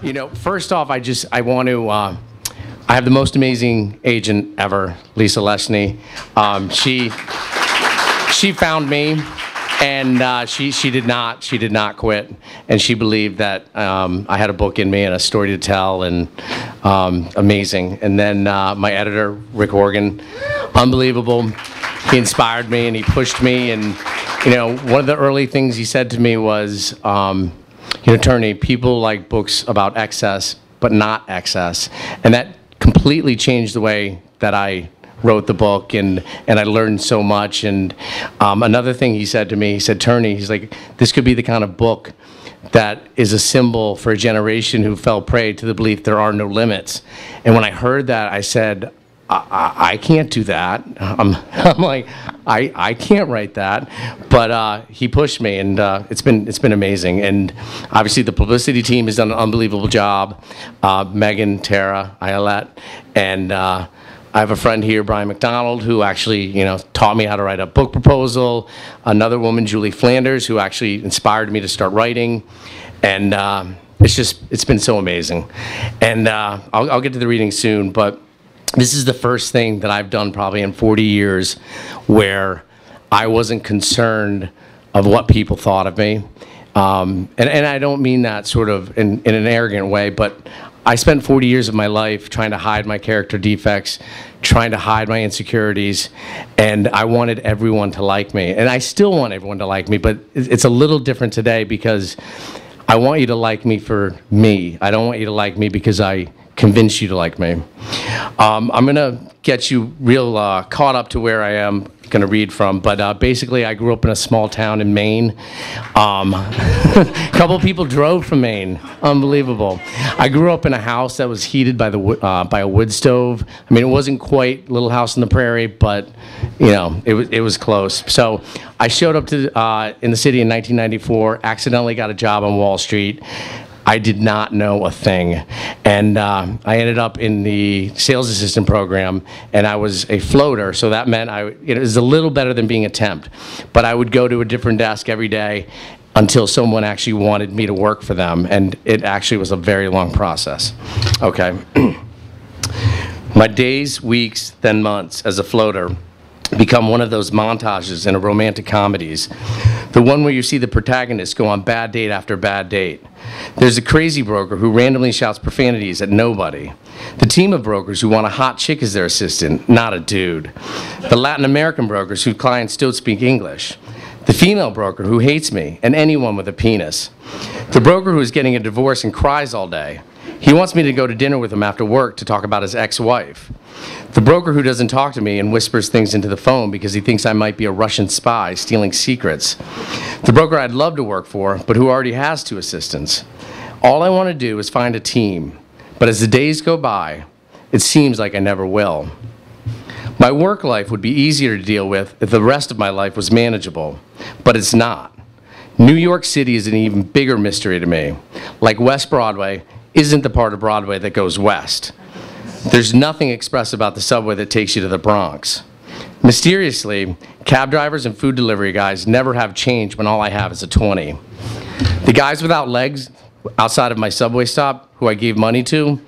You know, first off, I want to, I have the most amazing agent ever, Lisa Lesney. She found me, and she did not quit, and she believed that I had a book in me and a story to tell, and amazing. And then my editor, Rick Horgan, unbelievable. He inspired me and he pushed me, and you know, one of the early things he said to me was, you know, Turney, people like books about excess, but not excess. And that completely changed the way that I wrote the book, and I learned so much. And another thing he said to me, he said, Turney, he's like, this could be the kind of book that is a symbol for a generation who fell prey to the belief there are no limits. And when I heard that, I said, I can't do that. I'm like, I can't write that. But he pushed me, and it's been amazing. And obviously the publicity team has done an unbelievable job. Megan, Tara, Ayelet, and I have a friend here, Brian McDonald, who actually, you know, taught me how to write a book proposal. Another woman, Julie Flanders, who actually inspired me to start writing. And it's been so amazing. And I'll get to the reading soon, but this is the first thing that I've done probably in 40 years where I wasn't concerned of what people thought of me. And I don't mean that sort of in an arrogant way, but I spent 40 years of my life trying to hide my character defects, trying to hide my insecurities, and I wanted everyone to like me. And I still want everyone to like me, but it's a little different today because I want you to like me for me. I don't want you to like me because I convince you to like me. I'm going to get you real caught up to where I am going to read from, but basically I grew up in a small town in Maine. A couple people drove from Maine. Unbelievable. I grew up in a house that was heated by a wood stove. I mean, it wasn't quite Little House on the Prairie, but you know, it was close. So I showed up to in the city in 1994, accidentally got a job on Wall Street. I did not know a thing, and I ended up in the sales assistant program, and I was a floater, so that meant it was a little better than being a temp, but I would go to a different desk every day until someone actually wanted me to work for them, and it actually was a very long process. Okay. My days, weeks, then months as a floater become one of those montages in a romantic comedies. The one where you see the protagonist go on bad date after bad date. There's a crazy broker who randomly shouts profanities at nobody. The team of brokers who want a hot chick as their assistant, not a dude. The Latin American brokers whose clients don't speak English. The female broker who hates me and anyone with a penis. The broker who is getting a divorce and cries all day. He wants me to go to dinner with him after work to talk about his ex-wife. The broker who doesn't talk to me and whispers things into the phone because he thinks I might be a Russian spy stealing secrets. The broker I'd love to work for, but who already has 2 assistants. All I want to do is find a team, but as the days go by, it seems like I never will. My work life would be easier to deal with if the rest of my life was manageable, but it's not. New York City is an even bigger mystery to me. Like West Broadway isn't the part of Broadway that goes west. There's nothing express about the subway that takes you to the Bronx. Mysteriously, cab drivers and food delivery guys never have change when all I have is a 20. The guys without legs outside of my subway stop, who I gave money to,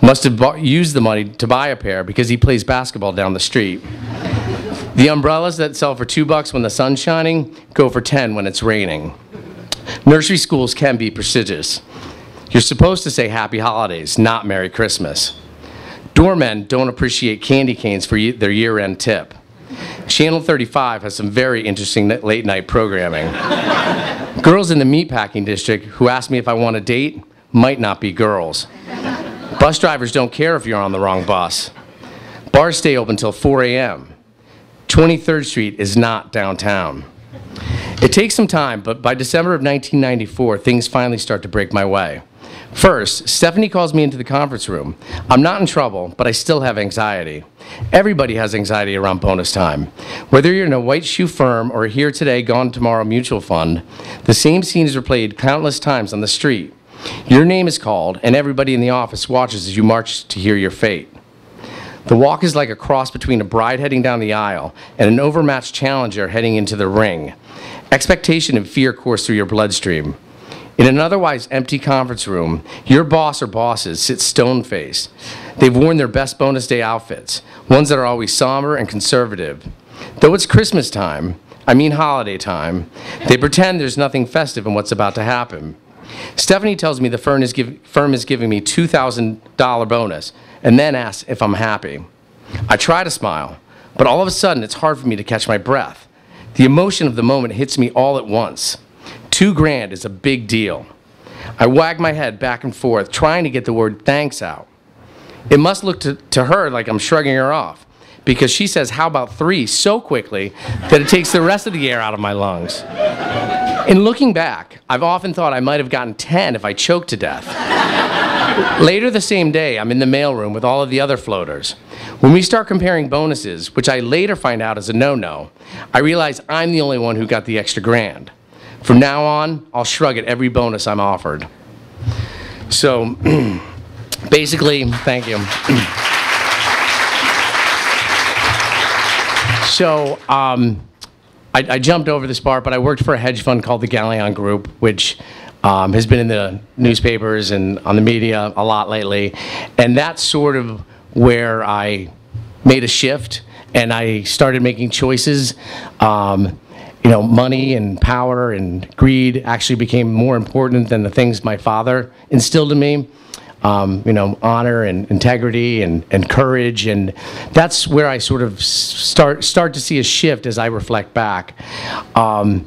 must have used the money to buy a pair because he plays basketball down the street. The umbrellas that sell for $2 when the sun's shining go for 10 when it's raining. Nursery schools can be prestigious. You're supposed to say Happy Holidays, not Merry Christmas. Doormen don't appreciate candy canes for their year-end tip. Channel 35 has some very interesting late-night programming. Girls in the meatpacking district who ask me if I want a date might not be girls. Bus drivers don't care if you're on the wrong bus. Bars stay open till 4 a.m. 23rd Street is not downtown. It takes some time, but by December of 1994, things finally start to break my way. First, Stephanie calls me into the conference room. I'm not in trouble, but I still have anxiety. Everybody has anxiety around bonus time. Whether you're in a white shoe firm or a here today, gone tomorrow mutual fund, the same scenes are played countless times on the street. Your name is called, and everybody in the office watches as you march to hear your fate. The walk is like a cross between a bride heading down the aisle and an overmatched challenger heading into the ring. Expectation and fear course through your bloodstream. In an otherwise empty conference room, your boss or bosses sit stone-faced. They've worn their best bonus day outfits, ones that are always somber and conservative. Though it's Christmas time, I mean holiday time, they pretend there's nothing festive in what's about to happen. Stephanie tells me the firm is giving me $2,000 bonus and then asks if I'm happy. I try to smile, but all of a sudden it's hard for me to catch my breath. The emotion of the moment hits me all at once. $2,000 is a big deal. I wag my head back and forth, trying to get the word thanks out. It must look to her like I'm shrugging her off, because she says, how about 3, so quickly that it takes the rest of the air out of my lungs. In looking back, I've often thought I might have gotten 10 if I choked to death. Later the same day, I'm in the mailroom with all of the other floaters. When we start comparing bonuses, which I later find out is a no-no, I realize I'm the only one who got the extra $1,000. From now on, I'll shrug at every bonus I'm offered. So, basically, thank you. So, I jumped over this part, but I worked for a hedge fund called the Galleon Group, which has been in the newspapers and on the media a lot lately. And that's sort of where I made a shift, and I started making choices. You know, money and power and greed actually became more important than the things my father instilled in me. You know, honor and integrity and courage, and that's where I sort of start to see a shift as I reflect back. And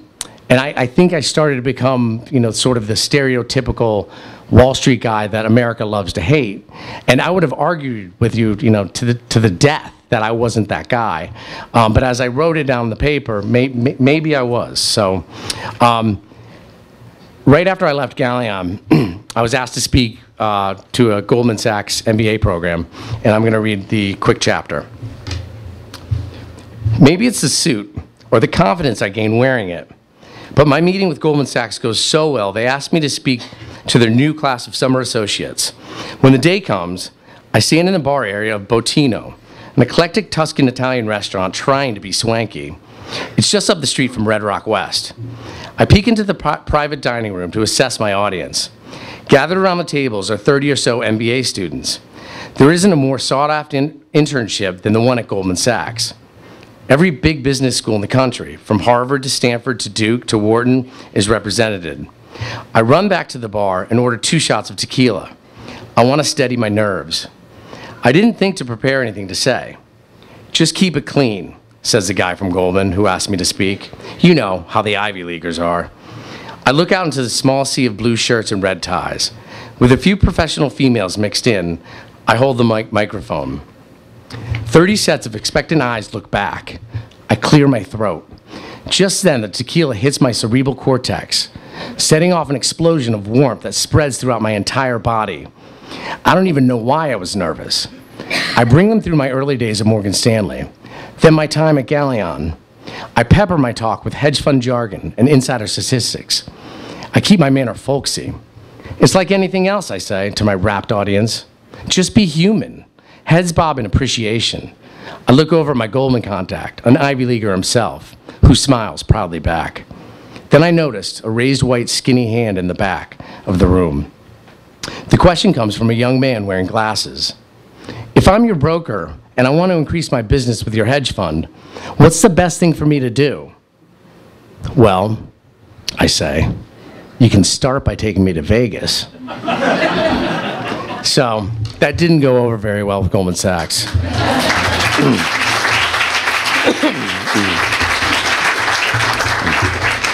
I think I started to become, you know, sort of the stereotypical Wall Street guy that America loves to hate. And I would have argued with you, you know, to the death that I wasn't that guy. But as I wrote it down in the paper, maybe I was. So right after I left Galleon, I was asked to speak to a Goldman Sachs MBA program, and I'm going to read the quick chapter. Maybe it's the suit or the confidence I gained wearing it, but my meeting with Goldman Sachs goes so well, they asked me to speak to their new class of summer associates. When the day comes, I stand in the bar area of Bottino, an eclectic Tuscan Italian restaurant trying to be swanky. It's just up the street from Red Rock West. I peek into the private dining room to assess my audience. Gathered around the tables are 30 or so MBA students. There isn't a more sought-after internship than the one at Goldman Sachs. Every big business school in the country, from Harvard to Stanford to Duke to Wharton, is represented. I run back to the bar and order 2 shots of tequila. I want to steady my nerves. I didn't think to prepare anything to say. Just keep it clean, says the guy from Goldman who asked me to speak. You know how the Ivy Leaguers are. I look out into the small sea of blue shirts and red ties. With a few professional females mixed in, I hold the microphone. 30 sets of expectant eyes look back. I clear my throat. Just then, the tequila hits my cerebral cortex, setting off an explosion of warmth that spreads throughout my entire body. I don't even know why I was nervous. I bring them through my early days at Morgan Stanley, then my time at Galleon. I pepper my talk with hedge fund jargon and insider statistics. I keep my manner folksy. It's like anything else, I say to my rapt audience. Just be human. Heads bob in appreciation. I look over at my Goldman contact, an Ivy Leaguer himself, who smiles proudly back. Then I noticed a raised white skinny hand in the back of the room. The question comes from a young man wearing glasses. If I'm your broker and I want to increase my business with your hedge fund, what's the best thing for me to do? Well, I say, you can start by taking me to Vegas. So that didn't go over very well with Goldman Sachs.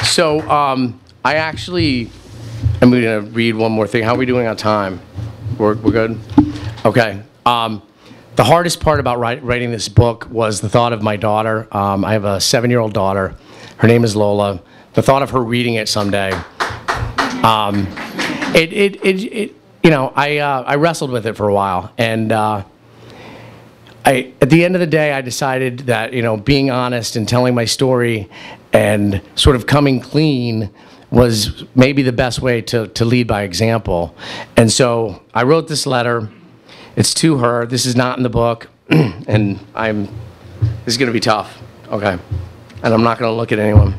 So I actually am going to read one more thing. How are we doing on time? We're good? Okay. The hardest part about writing this book was the thought of my daughter. I have a 7-year-old daughter. Her name is Lola. The thought of her reading it someday. You know, I wrestled with it for a while, and at the end of the day, I decided that, you know, being honest and telling my story and sort of coming clean was maybe the best way to lead by example. And so I wrote this letter. It's to her. This is not in the book, and this is going to be tough, okay? And I'm not going to look at anyone.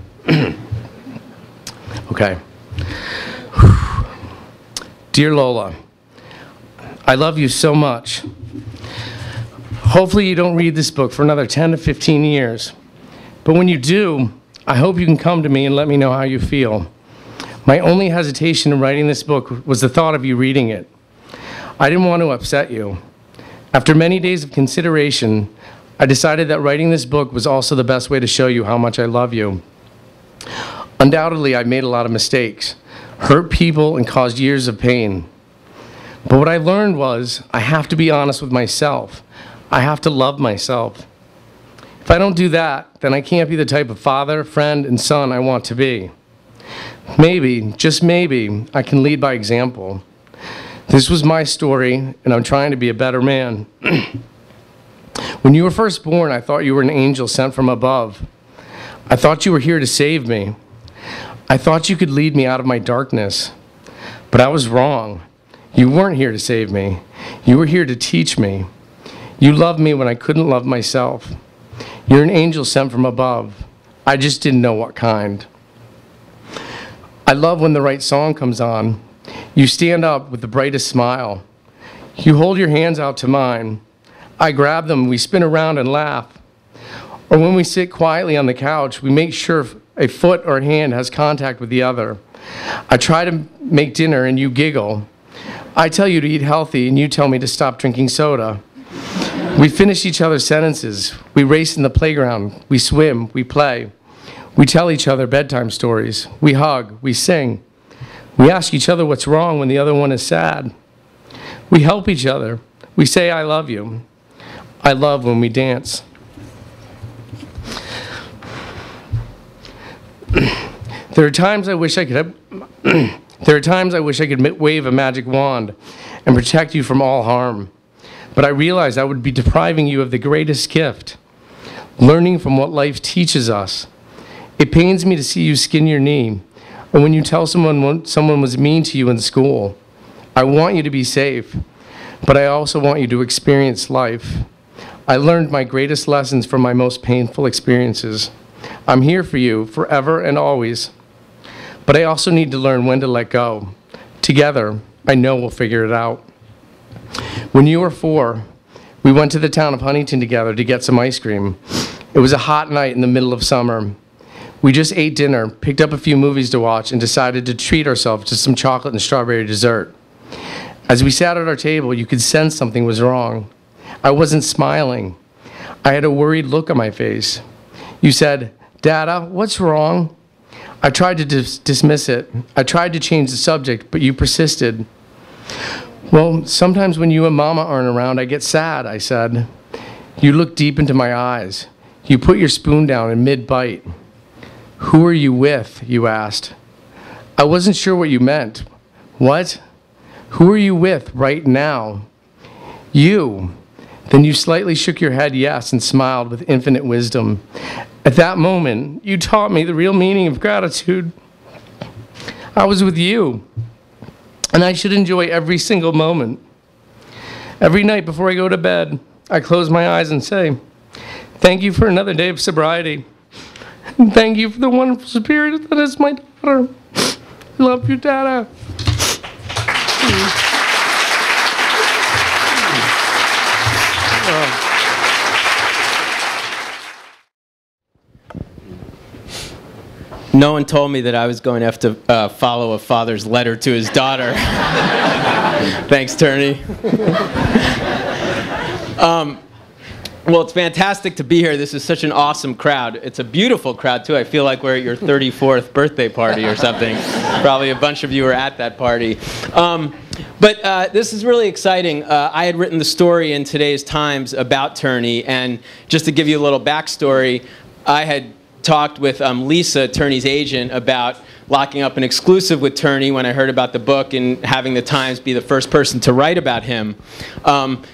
Okay. Dear Lola, I love you so much. Hopefully you don't read this book for another 10 to 15 years. But when you do, I hope you can come to me and let me know how you feel. My only hesitation in writing this book was the thought of you reading it. I didn't want to upset you. After many days of consideration, I decided that writing this book was also the best way to show you how much I love you. Undoubtedly, I've made a lot of mistakes, hurt people, and caused years of pain. But what I learned was I have to be honest with myself. I have to love myself. If I don't do that, then I can't be the type of father, friend, and son I want to be. Maybe, just maybe, I can lead by example. This was my story, and I'm trying to be a better man. When you were first born, I thought you were an angel sent from above. I thought you were here to save me. I thought you could lead me out of my darkness. But I was wrong. You weren't here to save me. You were here to teach me. You loved me when I couldn't love myself. You're an angel sent from above. I just didn't know what kind. I love when the right song comes on. You stand up with the brightest smile. You hold your hands out to mine. I grab them, we spin around and laugh. Or when we sit quietly on the couch, we make sure a foot or a hand has contact with the other. I try to make dinner and you giggle. I tell you to eat healthy and you tell me to stop drinking soda. We finish each other's sentences. We race in the playground. We swim. We play. We tell each other bedtime stories. We hug. We sing. We ask each other what's wrong when the other one is sad. We help each other. We say, I love you. I love when we dance. There are times I wish I could wave a magic wand and protect you from all harm. But I realize I would be depriving you of the greatest gift, learning from what life teaches us. It pains me to see you skin your knee, or when you tell someone was mean to you in school. I want you to be safe, but I also want you to experience life. I learned my greatest lessons from my most painful experiences. I'm here for you forever and always, but I also need to learn when to let go. Together, I know we'll figure it out. When you were 4, we went to the town of Huntington together to get some ice cream. It was a hot night in the middle of summer. We just ate dinner, picked up a few movies to watch, and decided to treat ourselves to some chocolate and strawberry dessert. As we sat at our table, you could sense something was wrong. I wasn't smiling. I had a worried look on my face. You said, Dada, what's wrong? I tried to dismiss it. I tried to change the subject, but you persisted. Well, sometimes when you and Mama aren't around, I get sad, I said. You looked deep into my eyes. You put your spoon down in mid-bite. Who are you with, you asked. I wasn't sure what you meant. What? Who are you with right now? You. Then you slightly shook your head yes and smiled with infinite wisdom. At that moment, you taught me the real meaning of gratitude. I was with you, and I should enjoy every single moment. Every night before I go to bed, I close my eyes and say, thank you for another day of sobriety. And thank you for the wonderful spirit that is my daughter. I love you, Dada. No one told me that I was going to have to follow a father's letter to his daughter. Thanks, Turney. Well, it's fantastic to be here. This is such an awesome crowd. It's a beautiful crowd, too. I feel like we're at your 34th birthday party or something. Probably a bunch of you were at that party. But this is really exciting. I had written the story in today's Times about Turney, and just to give you a little backstory, I had talked with Lisa, Turney's agent, about locking up an exclusive with Turney when I heard about the book and having the Times be the first person to write about him.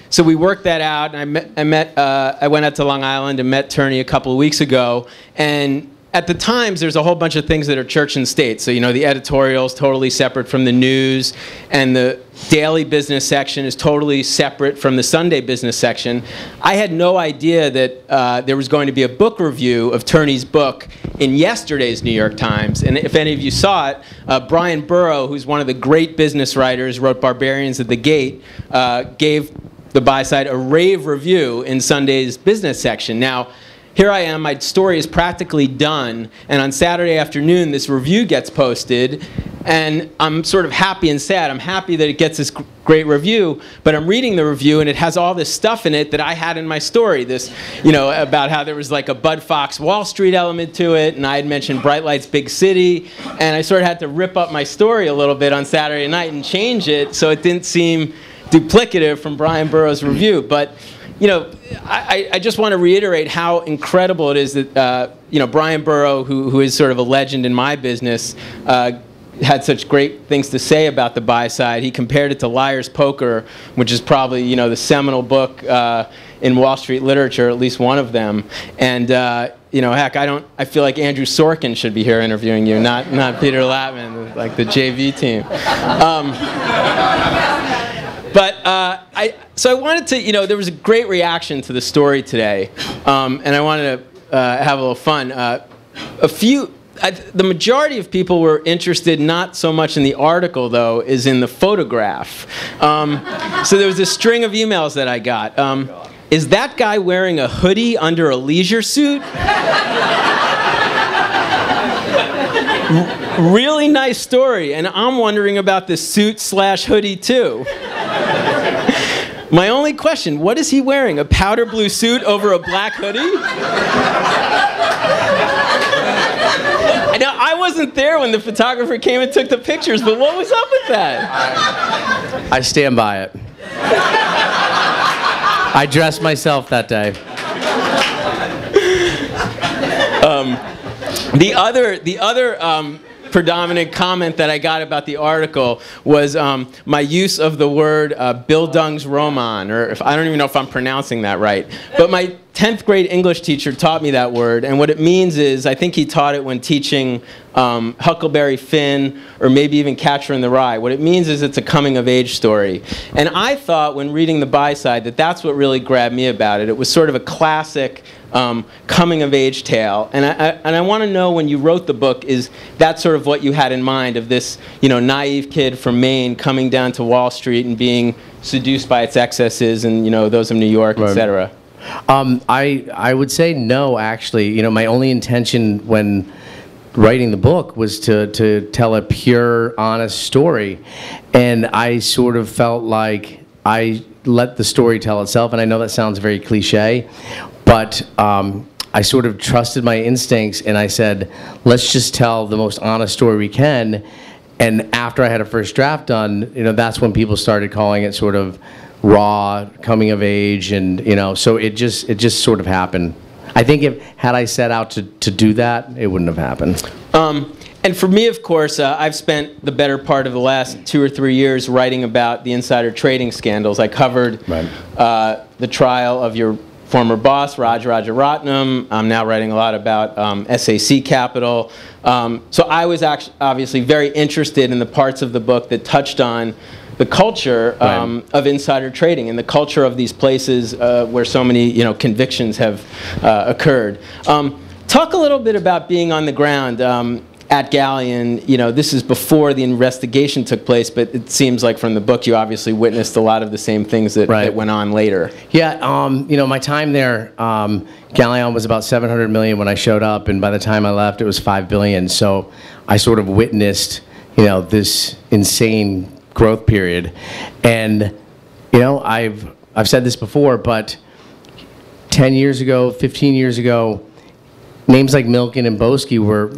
So we worked that out, and I went out to Long Island and met Turney a couple of weeks ago, and at the Times, there's a whole bunch of things that are church and state. So, the editorial's totally separate from the news, and the daily business section is totally separate from the Sunday business section. I had no idea that there was going to be a book review of Turney's book in yesterday's New York Times. And if any of you saw it, Brian Burrow, who's one of the great business writers, wrote Barbarians at the Gate, gave the buy-side a rave review in Sunday's business section. Now, here I am, my story is practically done, and on Saturday afternoon this review gets posted, and I'm sort of happy and sad. I'm happy that it gets this great review, but I'm reading the review and it has all this stuff in it that I had in my story. This, about how there was like a Bud Fox Wall Street element to it, and I had mentioned Bright Lights Big City, and I sort of had to rip up my story a little bit on Saturday night and change it so it didn't seem duplicative from Brian Burrow's review. But I just want to reiterate how incredible it is that Brian Burrow, who is sort of a legend in my business, had such great things to say about the buy-side. He compared it to Liar's Poker, which is probably the seminal book in Wall Street literature, at least one of them. And heck, I feel like Andrew Sorkin should be here interviewing you, not Peter Lattman, like the JV team. So I wanted to, there was a great reaction to the story today, and I wanted to have a little fun. The majority of people were interested not so much in the article, though, as in the photograph. So there was a string of emails that I got. Is that guy wearing a hoodie under a leisure suit? Really nice story, and I'm wondering about the suit/hoodie too. My only question, what is he wearing? A powder blue suit over a black hoodie? Now, I wasn't there when the photographer came and took the pictures, but what was up with that? I stand by it. I dressed myself that day. The other predominant comment that I got about the article was my use of the word Bildungsroman, or I don't even know if I'm pronouncing that right. But my 10th grade English teacher taught me that word, and what it means is, I think he taught it when teaching Huckleberry Finn, or maybe even Catcher in the Rye. What it means is it's a coming-of-age story. And I thought, when reading the buy-side, that that's what really grabbed me about it. It was sort of a classic coming-of-age tale. And I want to know, when you wrote the book, is that sort of what you had in mind, of this naive kid from Maine coming down to Wall Street and being seduced by its excesses and those of New York, right, etc.? I would say no, actually. My only intention when writing the book was to tell a pure, honest story. And I sort of felt like I let the story tell itself. And I know that sounds very cliche, but I sort of trusted my instincts, and I said, let's just tell the most honest story we can. And after I had a first draft done, that's when people started calling it sort of raw, coming of age, and so it just sort of happened. I think had I set out to do that, it wouldn't have happened. And for me, of course, I've spent the better part of the last 2 or 3 years writing about the insider trading scandals. I covered the trial of your former boss, Rajaratnam. I'm now writing a lot about SAC Capital. So I was obviously very interested in the parts of the book that touched on the culture of insider trading and the culture of these places where so many convictions have occurred. Talk a little bit about being on the ground at Galleon. This is before the investigation took place, but it seems like from the book you obviously witnessed a lot of the same things that, that went on later. Yeah, my time there, Galleon was about 700 million when I showed up, and by the time I left it was 5 billion. So I sort of witnessed, this insane growth period. And I've said this before, but 10 years ago, 15 years ago, names like Milken and Boesky were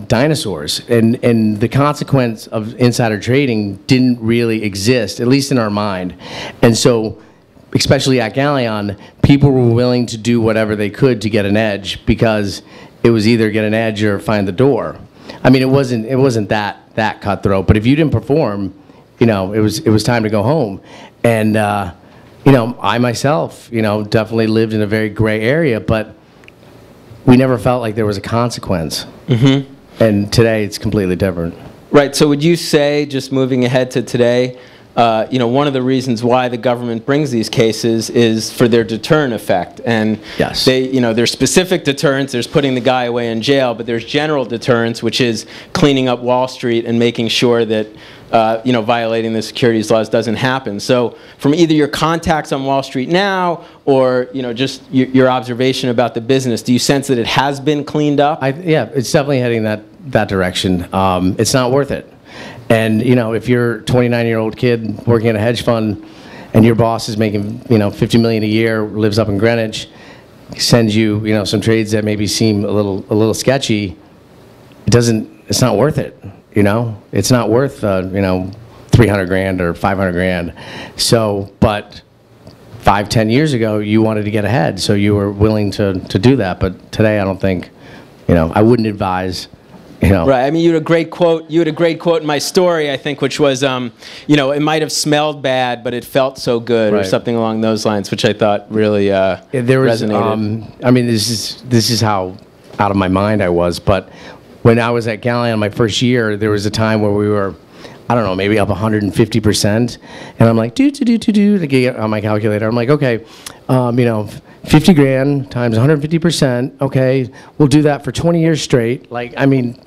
dinosaurs, and the consequence of insider trading didn't really exist, at least in our mind. And so, especially at Galleon, people were willing to do whatever they could to get an edge, because it was either get an edge or find the door. I mean, it wasn't that cutthroat, but if you didn't perform, it was time to go home. And I myself, definitely lived in a very gray area, but we never felt like there was a consequence. And today it's completely different. Right. So would you say, just moving ahead to today, one of the reasons why the government brings these cases is for their deterrent effect, and yes, there's specific deterrence. There's putting the guy away in jail, but there's general deterrence, which is cleaning up Wall Street and making sure that violating the securities laws doesn't happen. So, from either your contacts on Wall Street now, or just your observation about the business, do you sense that it has been cleaned up? Yeah, it's definitely heading that direction. It's not worth it. And if you're a 29-year-old kid working at a hedge fund, and your boss is making $50 million a year, lives up in Greenwich, sends you some trades that maybe seem a little sketchy, it's not worth it. It's not worth 300 grand or 500 grand. So, but 5-10 years ago, you wanted to get ahead, so you were willing to do that. But today, I don't think, I wouldn't advise. Right. I mean, you had a great quote. You had a great quote in my story, I think, which was, it might have smelled bad, but it felt so good, or something along those lines, which I thought really resonated. I mean, this is how out of my mind I was. But when I was at Galleon my first year, there was a time where we were, I don't know, maybe up 150%, and I'm like, to get on my calculator. I'm like, okay, 50 grand times 150%. Okay, we'll do that for 20 years straight. Like, I mean.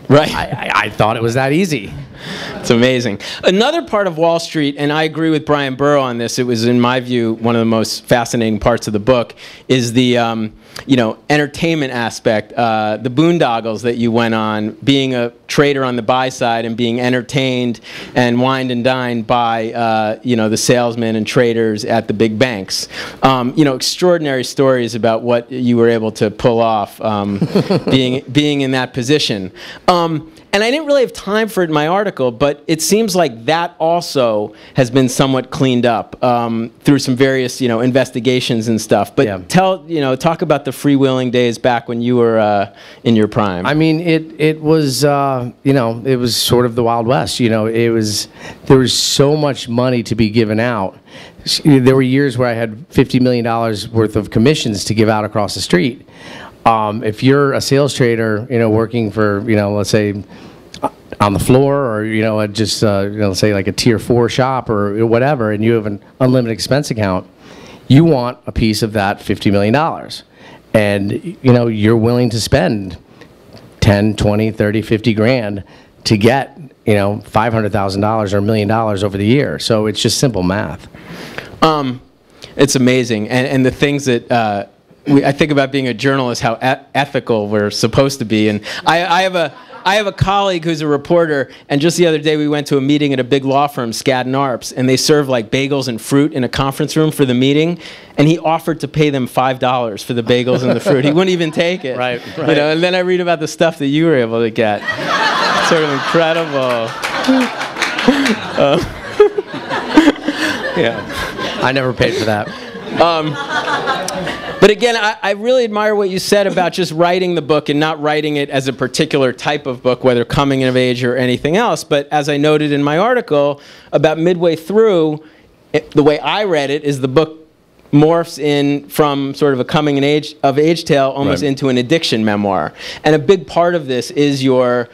Right. I thought it was that easy. It's amazing. Another part of Wall Street, and I agree with Brian Burrow on this, it was, in my view, one of the most fascinating parts of the book, is the entertainment aspect, the boondoggles that you went on, being a trader on the buy side and being entertained and wined and dined by the salesmen and traders at the big banks. Extraordinary stories about what you were able to pull off being in that position. And I didn't really have time for it in my article, but it seems like that also has been somewhat cleaned up through some various, investigations and stuff. But talk about the freewheeling days back when you were in your prime. I mean, it was, it was sort of the Wild West. There was so much money to be given out. There were years where I had $50 million worth of commissions to give out across the street. If you're a sales trader, working for, let's say, on the floor, or just say like a tier 4 shop or whatever, and you have an unlimited expense account, you want a piece of that $50 million, and you're willing to spend 10, 20, 30, 50 grand to get $500,000 or $1 million over the year. So it's just simple math. It's amazing, and the things that. I think about being a journalist, how ethical we're supposed to be, and I have a colleague who's a reporter, and just the other day we went to a meeting at a big law firm, Skadden Arps, and they serve like bagels and fruit in a conference room for the meeting, and he offered to pay them $5 for the bagels and the fruit. He wouldn't even take it. Right. And then I read about the stuff that you were able to get. It's sort of incredible. Yeah. I never paid for that. But again, I really admire what you said about just writing the book and not writing it as a particular type of book, whether coming of age or anything else. But as I noted in my article, about midway through, the way I read it is the book morphs in from sort of a coming of age tale almost into an addiction memoir. And a big part of this is your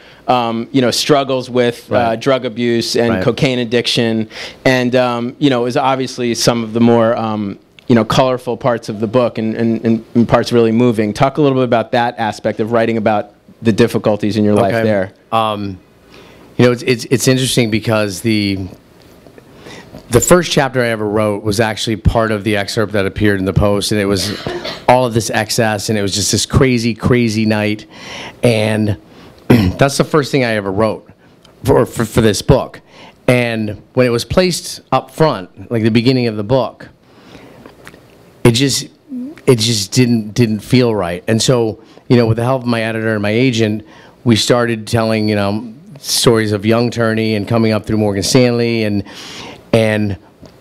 struggles with drug abuse and cocaine addiction, and is obviously some of the more colorful parts of the book and parts really moving. Talk a little bit about that aspect of writing about the difficulties in your life there. It's interesting because the first chapter I ever wrote was actually part of the excerpt that appeared in the Post, and it was all of this excess, and it was just this crazy, crazy night. And that's the first thing I ever wrote for this book. And when it was placed up front, like the beginning of the book, it just didn't feel right. And so, with the help of my editor and my agent, we started telling, stories of young Turney and coming up through Morgan Stanley, and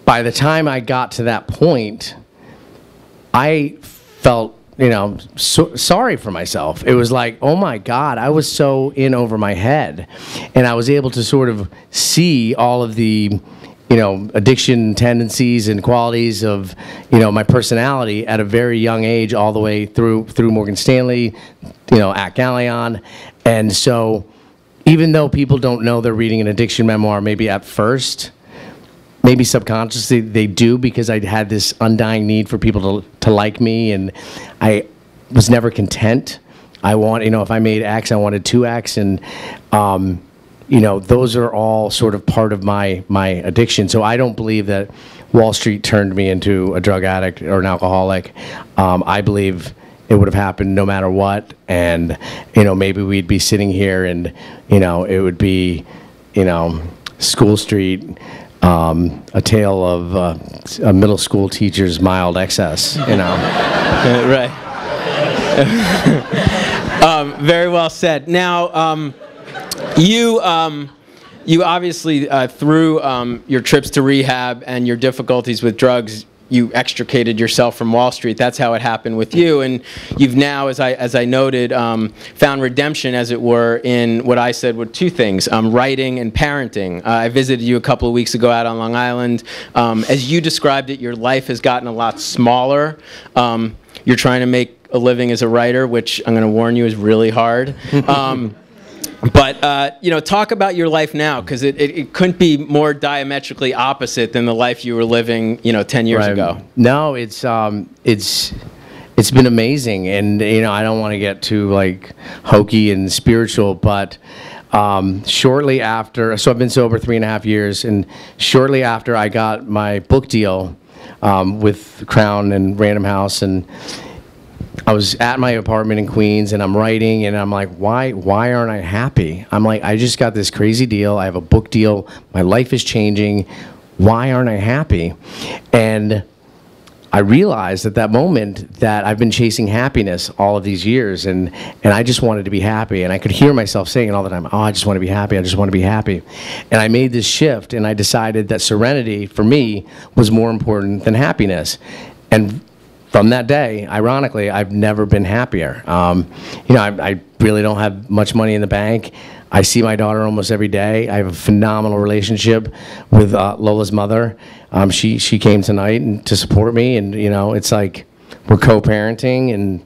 by the time I got to that point, I felt, sorry for myself. It was like, oh my God, I was so in over my head, and I was able to sort of see all of the addiction tendencies and qualities of, my personality at a very young age, all the way through Morgan Stanley, at Galleon. And so even though people don't know they're reading an addiction memoir, maybe at first, maybe subconsciously they do, because I had this undying need for people to like me, and I was never content. I want, if I made X, I wanted 2X, and those are all sort of part of my addiction. So I don't believe that Wall Street turned me into a drug addict or an alcoholic. I believe it would have happened no matter what, and maybe we'd be sitting here, and it would be School Street, a tale of a middle school teacher's mild excess. Right. Very well said. Now, you obviously, through your trips to rehab and your difficulties with drugs, you extricated yourself from Wall Street. That's how it happened with you. And you've now, as I noted, found redemption, as it were, in what I said were two things, writing and parenting. I visited you a couple of weeks ago out on Long Island. As you described it, your life has gotten a lot smaller. You're trying to make a living as a writer, which I'm going to warn you is really hard. But, talk about your life now, because it couldn't be more diametrically opposite than the life you were living, 10 years ago. No, it's been amazing. And, I don't want to get too, hokey and spiritual, but shortly after, so I've been sober 3.5 years, and shortly after I got my book deal with Crown and Random House, and I was at my apartment in Queens, and I'm writing, and I'm like, why aren't I happy? I'm like, I just got this crazy deal. I have a book deal. My life is changing. Why aren't I happy? And I realized at that moment that I've been chasing happiness all of these years, and I just wanted to be happy. And I could hear myself saying it all the time, oh, I just want to be happy. I just want to be happy. And I made this shift, and I decided that serenity, for me, was more important than happiness. And from that day, ironically, I've never been happier. I really don't have much money in the bank. I see my daughter almost every day. I have a phenomenal relationship with Lola's mother. She came tonight to support me, and it's like we're co-parenting, and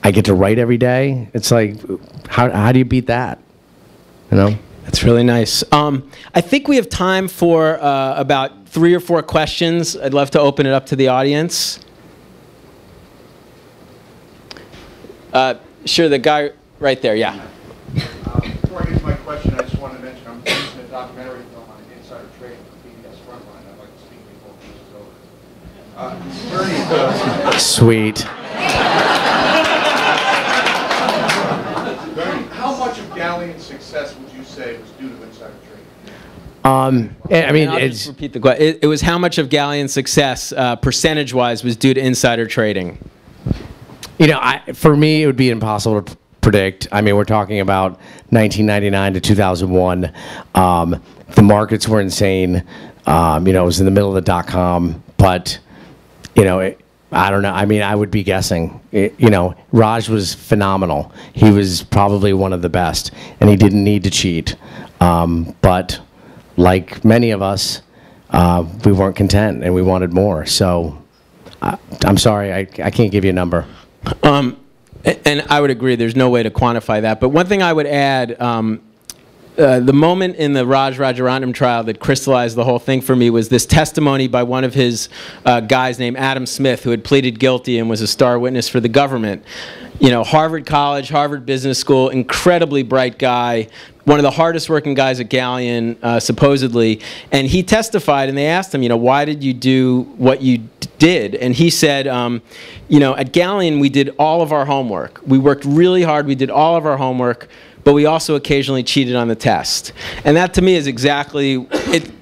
I get to write every day. It's like, how do you beat that? That's really nice. I think we have time for about 3 or 4 questions. I'd love to open it up to the audience. Sure, the guy right there, yeah. Before I get to my question, I just wanted to mention I'm producing a documentary film on insider trading for PBS Frontline. I'd like to speak before this is over. Sweet. How much of Galleon's success would you say was due to insider trading? I'll just repeat the question. It was how much of Galleon's success, percentage-wise, was due to insider trading? For me, it would be impossible to predict. We're talking about 1999 to 2001. The markets were insane. It was in the middle of the dot-com. But, I don't know. I would be guessing. Raj was phenomenal. He was probably one of the best, and he didn't need to cheat. But like many of us, we weren't content, and we wanted more. So I'm sorry, I can't give you a number. And I would agree, there's no way to quantify that. But one thing I would add, the moment in the Raj Rajaratnam trial that crystallized the whole thing for me was this testimony by one of his guys named Adam Smith, who had pleaded guilty and was a star witness for the government. Harvard College, Harvard Business School, incredibly bright guy, one of the hardest working guys at Galleon, supposedly. And he testified, and they asked him, why did you do what you did? And he said, at Galleon, we did all of our homework. We worked really hard. We did all of our homework, but we also occasionally cheated on the test. And that, to me, is exactly it.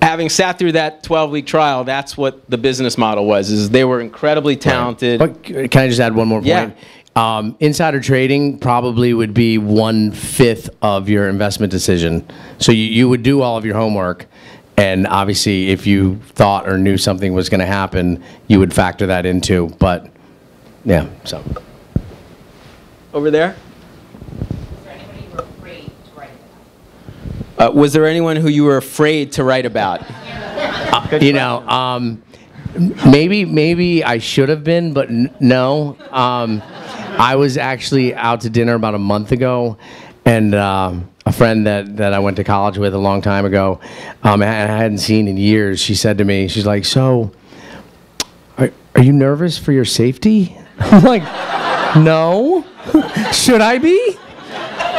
Having sat through that 12-week trial, that's what the business model was. Is they were incredibly talented. Right. But can I just add one more point? Yeah. Insider trading probably would be 1/5 of your investment decision. So you would do all of your homework, and obviously if you thought or knew something was going to happen, you would factor that into. But yeah, so. Over there? Was there anyone you were afraid to write about? Was there anyone who you were afraid to write about? You know, maybe I should have been, but no. I was actually out to dinner about a month ago, and a friend that I went to college with a long time ago, I hadn't seen in years, she said to me, she's like, so, are you nervous for your safety? I'm like, no. Should I be?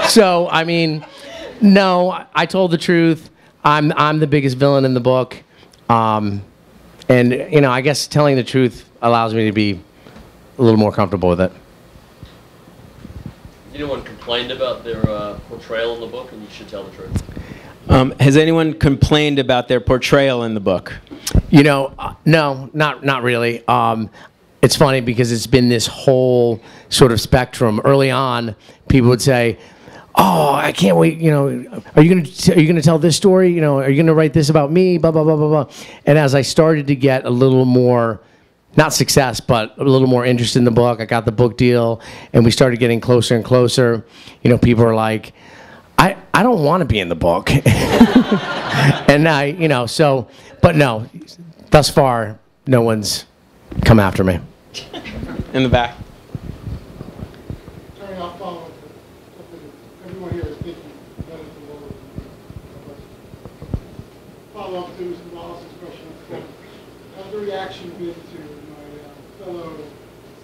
So, I mean, no, I told the truth. I'm the biggest villain in the book. And, you know, I guess telling the truth allows me to be a little more comfortable with it. Anyone complained about their portrayal in the book, and you should tell the truth? Has anyone complained about their portrayal in the book? You know, no, not really. It's funny because it's been this whole sort of spectrum. Early on, people would say, "Oh, I can't wait. You know, are you gonna tell this story? You know, are you gonna write this about me? Blah blah blah blah blah." And as I started to get a little more, not success, but a little more interest in the book, I got the book deal, and we started getting closer and closer. You know, people are like, I don't want to be in the book. And you know, so, but no, thus far, no one's come after me. In the back. Sorry, I'll follow up with something everyone here is thinking better than lower. Follow up to Mr. Wallace's question. How's the reaction been to my fellow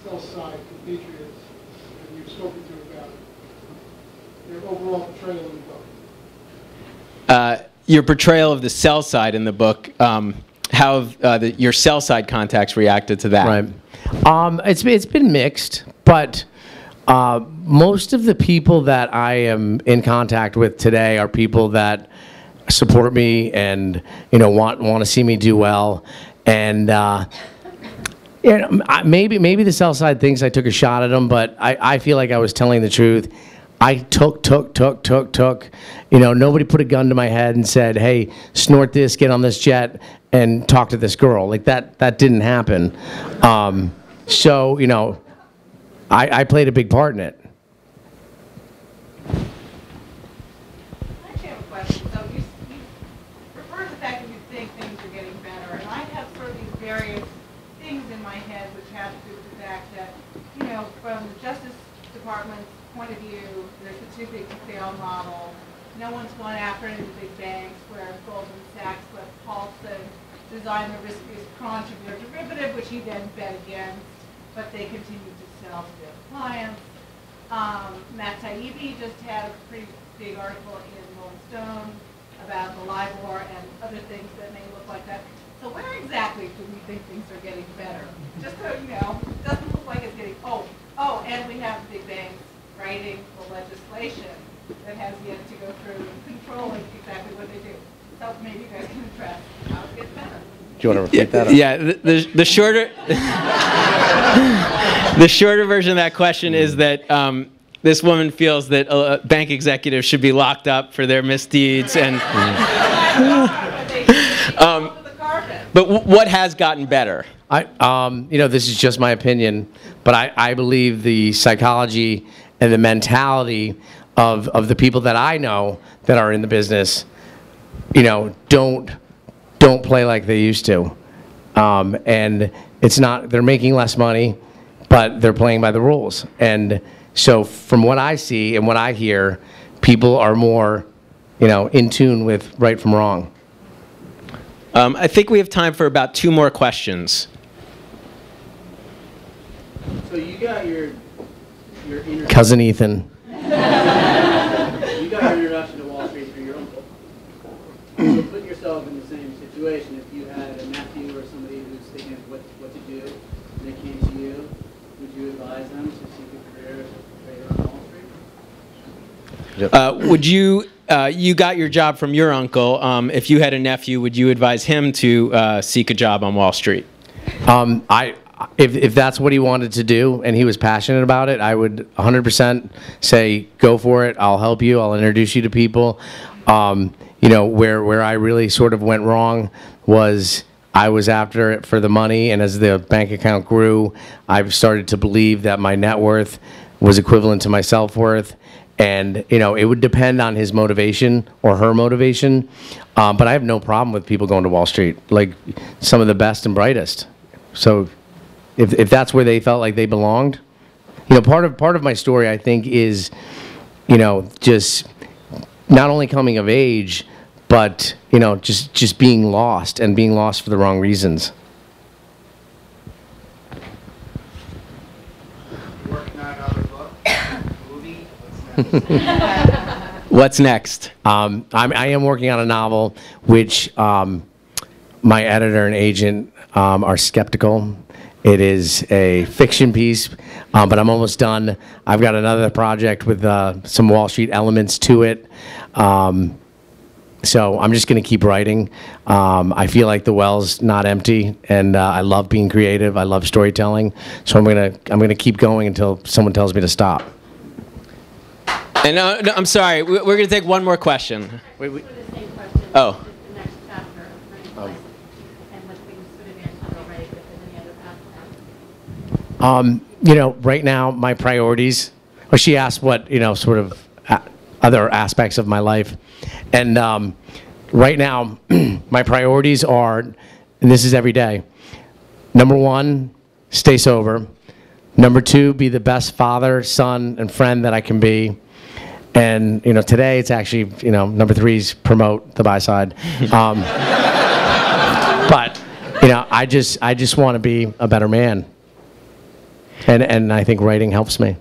sell-side compatriots that you've spoken to about their overall portrayal in the book? Your portrayal of the sell side in the book, how have your sell side contacts reacted to that? Right. It's been mixed, but most of the people that I am in contact with today are people that support me and, you know, want to see me do well. And you know, maybe the sell side thinks I took a shot at them, but I feel like I was telling the truth. I took. You know, nobody put a gun to my head and said, "Hey, snort this, get on this jet, and talk to this girl." Like that didn't happen. So, you know, I played a big part in it. I actually have a question. So you refer to the fact that you think things are getting better, and I have sort of these various things in my head which have to do with the fact that, you know, from the Justice Department's point of view, there's the too big to fail model. No one's going after any of the big banks, where Goldman Sachs let Paulson design the riskiest tranche of their derivative, which he then bet against, but they continued to sell to their clients. Matt Taibbi just had a pretty big article in Rolling Stone about the LIBOR and other things that may look like that. So where exactly do we think things are getting better? Just so you know, it doesn't look like it's getting, oh, and we have big banks writing the legislation that has yet to go through and controlling exactly what they do. So maybe you guys can address how it gets better. Do you want to repeat that? Yeah, the shorter the shorter version of that question is that this woman feels that bank executives should be locked up for their misdeeds and. But what has gotten better? You know, this is just my opinion, but I believe the psychology and the mentality of the people that I know that are in the business, you know, don't play like they used to. And it's not, they're making less money, but they're playing by the rules. And so from what I see and what I hear, people are more, you know, in tune with right from wrong. I think we have time for about 2 more questions. So you got your Cousin Ethan. you got your introduction to Wall Street through your uncle. So put yourself in the same situation. If you had a nephew or somebody who's thinking of what to do, and they came to you, would you advise them to seek a career as a trader on Wall Street? Would you? You got your job from your uncle. If you had a nephew, would you advise him to seek a job on Wall Street? If that's what he wanted to do and he was passionate about it, I would 100% say go for it. I'll help you. I'll introduce you to people. You know, where I really sort of went wrong was I was after it for the money, and as the bank account grew, I've started to believe that my net worth was equivalent to my self-worth, And, you know, it would depend on his motivation or her motivation. But I have no problem with people going to Wall Street, like some of the best and brightest. So if that's where they felt like they belonged, you know, part of my story, I think, is, you know, just not only coming of age, but, you know, just being lost, and being lost for the wrong reasons. Working on another book, movie, what's next? What's next? I am working on a novel, which my editor and agent are skeptical. It is a fiction piece, but I'm almost done. I've got another project with some Wall Street elements to it. So I'm just going to keep writing. I feel like the well's not empty, and I love being creative. I love storytelling. So I'm gonna keep going until someone tells me to stop. And no, I'm sorry. We're going to take one more question. For the same question. Oh. Just the next chapter of Turning Duff, and what things sort of answered already, but there's any other path now. You know, right now, my priorities, or she asked what, you know, sort of other aspects of my life. And right now, my priorities are, and this is every day, number one, stay sober. Number two, be the best father, son, and friend that I can be. And, you know, today it's actually, you know, number three is promote the buy side. But, you know, I just want to be a better man. And I think writing helps me.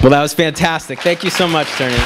Well, that was fantastic. Thank you so much, Turney.